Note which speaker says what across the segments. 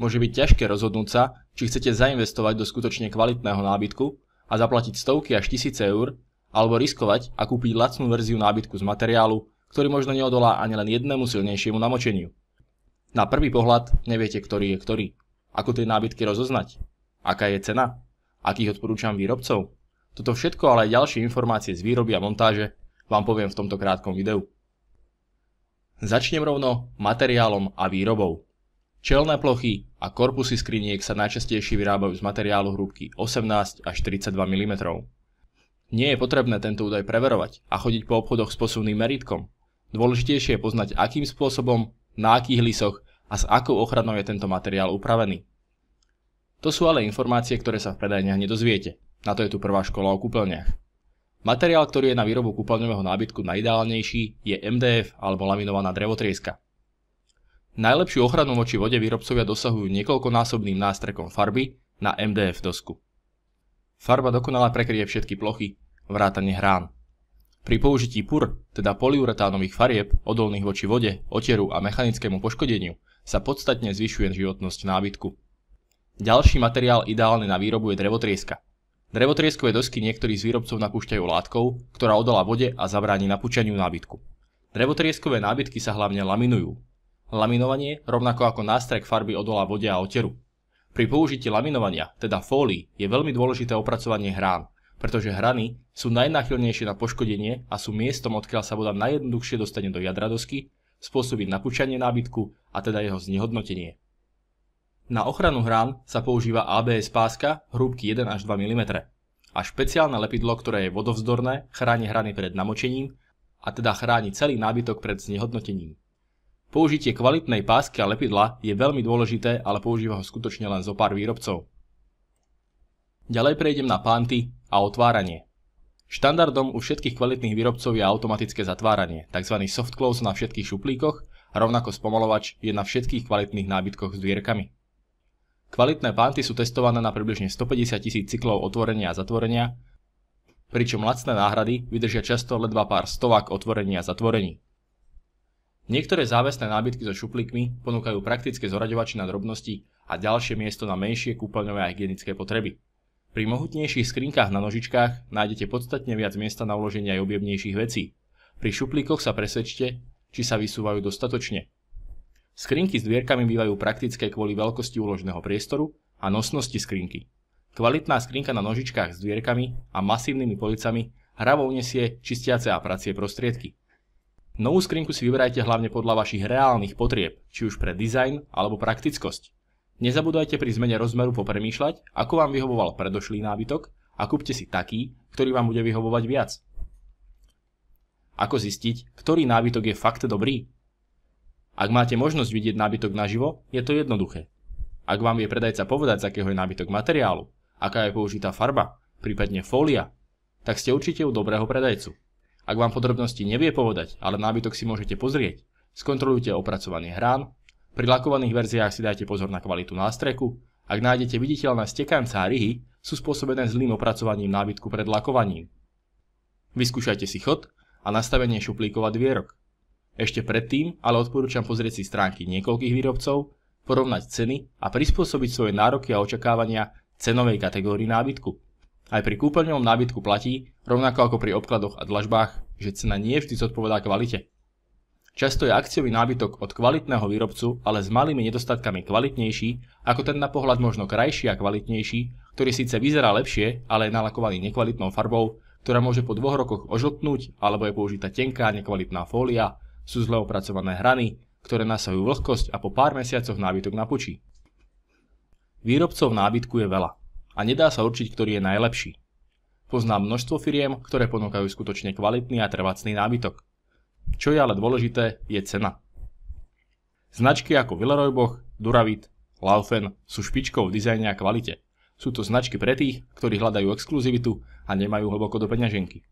Speaker 1: Môže byť ťažké rozhodnúť sa, či chcete zainvestovať do skutočne kvalitného nábytku a zaplatiť stovky až tisíce eur, alebo riskovať a kúpiť lacnú verziu nábytku z materiálu, ktorý možno neodolá ani len jednému silnejšiemu namočeniu. Na prvý pohľad neviete, ktorý je ktorý. Ako tie nábytky rozoznať? Aká je cena? Akých odporúčam výrobcov? Toto všetko, ale aj ďalšie informácie z výroby a montáže vám poviem v tomto krátkom videu. Začnem rovno materiálom a výrobou. Čelné plochy a korpusy skriniek sa najčastejšie vyrábajú z materiálu hrúbky 18 až 32 mm. Nie je potrebné tento údaj preverovať a chodiť po obchodoch s posuvným merítkom. Dôležitejšie je poznať, akým spôsobom, na akých lisoch a s akou ochranou je tento materiál upravený. To sú ale informácie, ktoré sa v predajniach nedozviete. Na to je tu prvá škola o kúpeľniach. Materiál, ktorý je na výrobu kúpeľňového nábytku najideálnejší, je MDF alebo laminovaná drevotrieska. Najlepšiu ochranu voči vode výrobcovia dosahujú niekoľkonásobným nástrekom farby na MDF dosku. Farba dokonale prekryje všetky plochy, vrátane hrán. Pri použití PUR, teda polyuretánových farieb, odolných voči vode, oteru a mechanickému poškodeniu, sa podstatne zvyšuje životnosť nábytku. Ďalší materiál ideálny na výrobu je drevotrieska. Drevotrieskové dosky niektorí z výrobcov napúšťajú látkou, ktorá odolá vode a zabráni napúčaniu nábytku. Drevotrieskové nábytky sa hlavne laminujú. Laminovanie, rovnako ako nástrek farby, odolá vode a oteru. Pri použití laminovania, teda fólií, je veľmi dôležité opracovanie hrán, pretože hrany sú najnáchylnejšie na poškodenie a sú miestom, odkiaľ sa voda najjednoduchšie dostane do jadra dosky, spôsobí napúčanie nábytku a teda jeho znehodnotenie. Na ochranu hrán sa používa ABS páska hrúbky 1 až 2 mm a špeciálne lepidlo, ktoré je vodovzdorné, chráni hrany pred namočením a teda chráni celý nábytok pred znehodnotením. Použitie kvalitnej pásky a lepidla je veľmi dôležité, ale používa ho skutočne len zo pár výrobcov. Ďalej prejdem na pánty a otváranie. Štandardom u všetkých kvalitných výrobcov je automatické zatváranie, tzv. soft close na všetkých šuplíkoch a rovnako spomalovač je na všetkých kvalitných nábytkoch s dvierkami. Kvalitné pánty sú testované na približne 150 000 cyklov otvorenia a zatvorenia, pričom lacné náhrady vydržia často ledva pár stovák otvorení a zatvorení. Niektoré závesné nábytky so šuplíkmi ponúkajú praktické zoraďovače na drobnosti a ďalšie miesto na menšie kúpeľňové a hygienické potreby. Pri mohutnejších skrinkách na nožičkách nájdete podstatne viac miesta na uloženie aj objemnejších vecí. Pri šuplíkoch sa presvedčte, či sa vysúvajú dostatočne. Skrinky s dvierkami bývajú praktické kvôli veľkosti úložného priestoru a nosnosti skrinky. Kvalitná skrinka na nožičkách s dvierkami a masívnymi policami hravo unesie čistiace a pracie prostriedky. Novú skrinku si vyberajte hlavne podľa vašich reálnych potrieb, či už pre dizajn alebo praktickosť. Nezabúdajte pri zmene rozmeru popremýšľať, ako vám vyhovoval predošlý nábytok a kúpte si taký, ktorý vám bude vyhovovať viac. Ako zistiť, ktorý nábytok je fakt dobrý? Ak máte možnosť vidieť nábytok naživo, je to jednoduché. Ak vám vie predajca povedať, z akého je nábytok materiálu, aká je použitá farba, prípadne fólia, tak ste určite u dobrého predajcu. Ak vám podrobnosti nevie povedať, ale nábytok si môžete pozrieť, skontrolujte opracovanie hrán, pri lakovaných verziách si dajte pozor na kvalitu nástreku, ak nájdete viditeľné stekance a ryhy, sú spôsobené zlým opracovaním nábytku pred lakovaním. Vyskúšajte si chod a nastavenie šuplíkov a dvierok. Ešte predtým ale odporúčam pozrieť si stránky niekoľkých výrobcov, porovnať ceny a prispôsobiť svoje nároky a očakávania cenovej kategórii nábytku. Aj pri kúpeľňovom nábytku platí, rovnako ako pri obkladoch a dlažbách, že cena nie vždy zodpovedá kvalite. Často je akciový nábytok od kvalitného výrobcu, ale s malými nedostatkami kvalitnejší, ako ten na pohľad možno krajší a kvalitnejší, ktorý síce vyzerá lepšie, ale je nalakovaný nekvalitnou farbou, ktorá môže po 2 rokoch ožltnúť, alebo je použitá tenká nekvalitná fólia, sú zle opracované hrany, ktoré nasahujú vlhkosť a po pár mesiacoch nábytok napučí. Výrobcov nábytku je veľa a nedá sa určiť, ktorý je najlepší. Poznám množstvo firiem, ktoré ponúkajú skutočne kvalitný a trvácný nábytok. Čo je ale dôležité, je cena. Značky ako Villeroy-Boch, Duravit, Laufen sú špičkou v dizajne a kvalite. Sú to značky pre tých, ktorí hľadajú exkluzivitu a nemajú hlboko do peňaženky.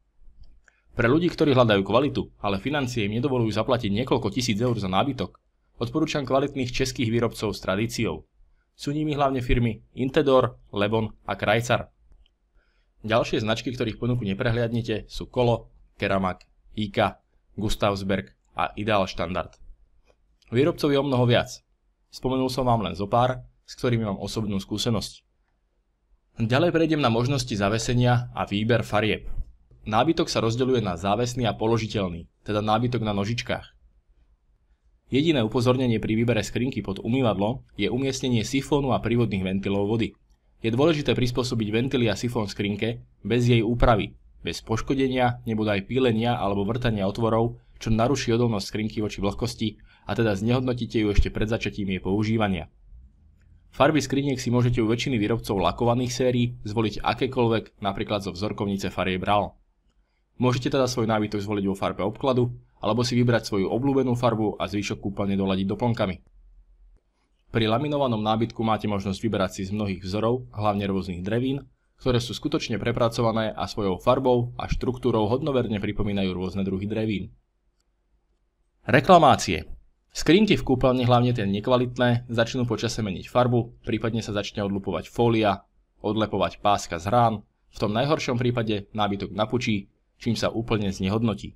Speaker 1: Pre ľudí, ktorí hľadajú kvalitu, ale financie im nedovolujú zaplatiť niekoľko tisíc eur za nábytok, odporúčam kvalitných českých výrobcov s tradíciou. Sú nimi hlavne firmy Intedor, Lebon a Krajcar. Ďalšie značky, ktorých ponuku neprehliadnete, sú Kolo, Keramak, IKA, Gustavsberg a Ideal Standard. Výrobcov je o mnoho viac. Spomenul som vám len zo pár, s ktorými mám osobnú skúsenosť. Ďalej prejdem na možnosti zavesenia a výber farieb. Nábytok sa rozdeľuje na závesný a položiteľný, teda nábytok na nožičkách. Jediné upozornenie pri výbere skrinky pod umývadlo je umiestnenie sifónu a prívodných ventilov vody. Je dôležité prispôsobiť ventily a sifón skrinke bez jej úpravy, bez poškodenia, nebodaj pílenia alebo vrtania otvorov, čo naruší odolnosť skrinky voči vlhkosti a teda znehodnotíte ju ešte pred začatím jej používania. Farby skriniek si môžete u väčšiny výrobcov lakovaných sérií zvoliť akékoľvek, napríklad zo vzorkovnice farieb RAL. Môžete teda svoj nábytok zvoliť vo farbe obkladu, alebo si vybrať svoju obľúbenú farbu a zvyšok kúpeľne doladiť doplnkami. Pri laminovanom nábytku máte možnosť vyberať si z mnohých vzorov, hlavne rôznych drevín, ktoré sú skutočne prepracované a svojou farbou a štruktúrou hodnoverne pripomínajú rôzne druhy drevín. Reklamácie. Skrinky v kúpeľni, hlavne tie nekvalitné, začnú počase meniť farbu, prípadne sa začne odlupovať fólia, odlepovať páska z rán, v tom najhoršom prípade nábytok napučí, čím sa úplne znehodnotí.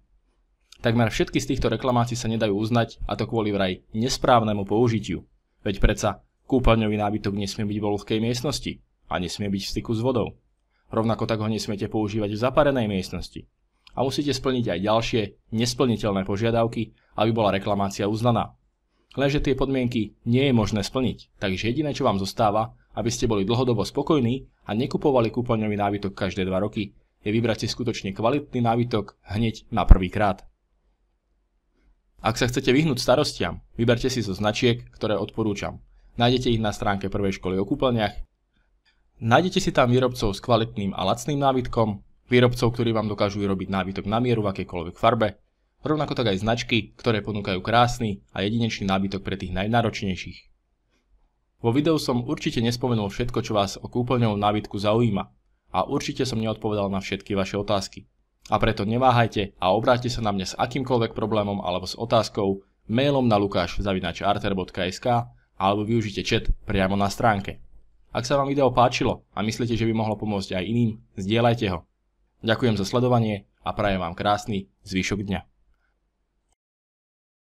Speaker 1: Takmer všetky z týchto reklamácií sa nedajú uznať, a to kvôli vraj nesprávnemu použitiu. Veď predsa kúpeľňový nábytok nesmie byť vo vlhkej miestnosti a nesmie byť v styku s vodou. Rovnako tak ho nesmiete používať v zaparenej miestnosti. A musíte splniť aj ďalšie nesplniteľné požiadavky, aby bola reklamácia uznaná. Lenže tie podmienky nie je možné splniť, takže jediné, čo vám zostáva, aby ste boli dlhodobo spokojní a nekupovali kúpeľňový nábytok každé 2 roky, je vybrať si skutočne kvalitný nábytok hneď na prvý krát. Ak sa chcete vyhnúť starostiam, vyberte si zo značiek, ktoré odporúčam. Nájdete ich na stránke prvej školy o kúpeľniach. Nájdete si tam výrobcov s kvalitným a lacným nábytkom, výrobcov, ktorí vám dokážu vyrobiť nábytok na mieru v akejkoľvek farbe, rovnako tak aj značky, ktoré ponúkajú krásny a jedinečný nábytok pre tých najnáročnejších. Vo videu som určite nespomenul všetko, čo vás o kúpeľňovom nábytku zaujíma, a určite som neodpovedal na všetky vaše otázky. A preto neváhajte a obráťte sa na mňa s akýmkoľvek problémom alebo s otázkou mailom na lukaš@arter.sk alebo využite chat priamo na stránke. Ak sa vám video páčilo a myslíte, že by mohlo pomôcť aj iným, zdieľajte ho. Ďakujem za sledovanie a prajem vám krásny zvyšok dňa.